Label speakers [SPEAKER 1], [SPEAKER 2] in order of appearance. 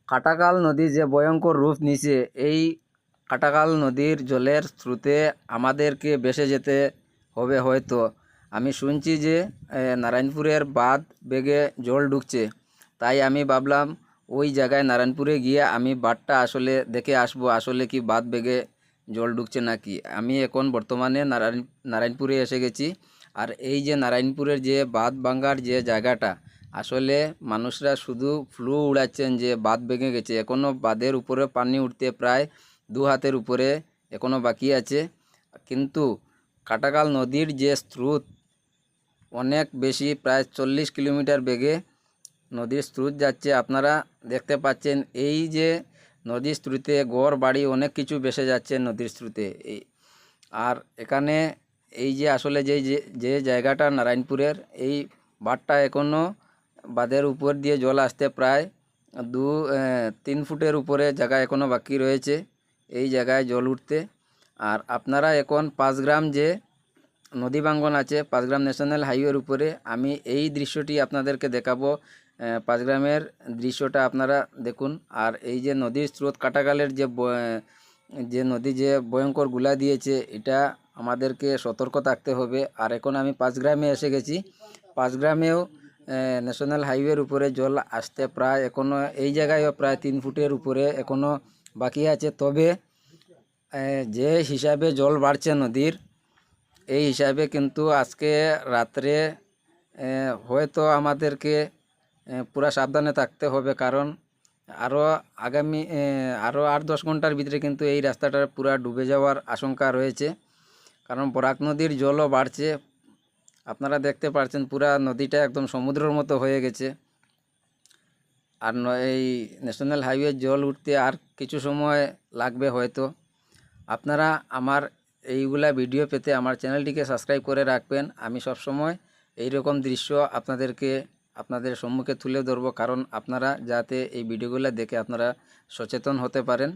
[SPEAKER 1] কাটাকাল নদী যে ভয়ঙ্কর রূপ নিছে, এই কাটাকাল নদীর জলের স্রোতে আমাদেরকে ভেসে যেতে হবে হয়তো। আমি শুনছি যে নারায়ণপুরের বাঁধ বেগে জল ঢুকছে, তাই আমি ভাবলাম ওই জায়গায় নারায়ণপুরে গিয়ে আমি বাঁধটা আসলে দেখে আসবো, আসলে কি বাঁধ বেগে জল ঢুকছে নাকি। আমি এখন বর্তমানে নারায়ণপুরে এসে গেছি। আর এই যে নারায়ণপুরের যে বাঁধ ভাঙ্গার যে জায়গাটা, আসলে মানুষরা শুধু ফ্লু উড়াচ্ছেন যে বাঁধ ভেঙে গেছে, এখনও বাঁধের উপরে পানি উঠতে প্রায় 2 হাতের উপরে এখনও বাকি আছে। কিন্তু কাটাকাল নদীর যে স্রোত অনেক বেশি, প্রায় 40 কিলোমিটার বেগে নদীর স্রোত যাচ্ছে। আপনারা দেখতে পাচ্ছেন এই যে নদীর স্রোতে ঘর বাড়ি অনেক কিছু ভেসে যাচ্ছে নদীর স্রোতে। এই আর এখানে এই যে আসলে যে জায়গাটা নারায়ণপুরের, এই বাঁধটা এখনও বাঁধের উপর দিয়ে জল আসতে প্রায় 3 ফুটের উপরে জায়গা এখনও বাকি রয়েছে এই জায়গায় জল উঠতে। আর আপনারা এখন 5 গ্রাম যে নদী ভাঙ্গন আছে, 5 গ্রাম ন্যাশনাল হাইওয়ের উপরে, আমি এই দৃশ্যটি আপনাদেরকে দেখাবো। 5 গ্রামের দৃশ্যটা আপনারা দেখুন। আর এই যে নদীর স্রোত কাটাকালের যে নদী যে ভয়ঙ্কর গুলা দিয়েছে, এটা আমাদেরকে সতর্ক থাকতে হবে। আর এখন আমি 5 গ্রামে এসে গেছি। 5 গ্রামেও ন্যাশনাল হাইওয়ের উপরে জল আসতে প্রায় এখনও এই জায়গায়ও প্রায় 3 ফুটের উপরে এখনও বাকি আছে। তবে যে হিসাবে জল বাড়ছে নদীর, এই হিসাবে কিন্তু আজকে রাত্রে হয়তো আমাদেরকে পুরা সাবধানে থাকতে হবে, কারণ আরও আগামী আরও 8-10 ঘন্টার ভিতরে কিন্তু এই রাস্তাটা পুরা ডুবে যাওয়ার আশঙ্কা রয়েছে। কারণ বরাক নদীর জলও বাড়ছে, আপনারা দেখতে পাচ্ছেন পুরা নদীটা একদম সমুদ্রের মতো হয়ে গেছে। আর এই ন্যাশনাল হাইওয়ে জল উঠতে আর কিছু সময় লাগবে হয়তো। আপনারা আমার এইগুলা ভিডিও পেতে আমার চ্যানেলটিকে সাবস্ক্রাইব করে রাখবেন। আমি সবসময় এই রকম দৃশ্য আপনাদের সম্মুখে তুলে ধরবো, কারণ আপনারা যাতে এই ভিডিওগুলো দেখে আপনারা সচেতন হতে পারেন।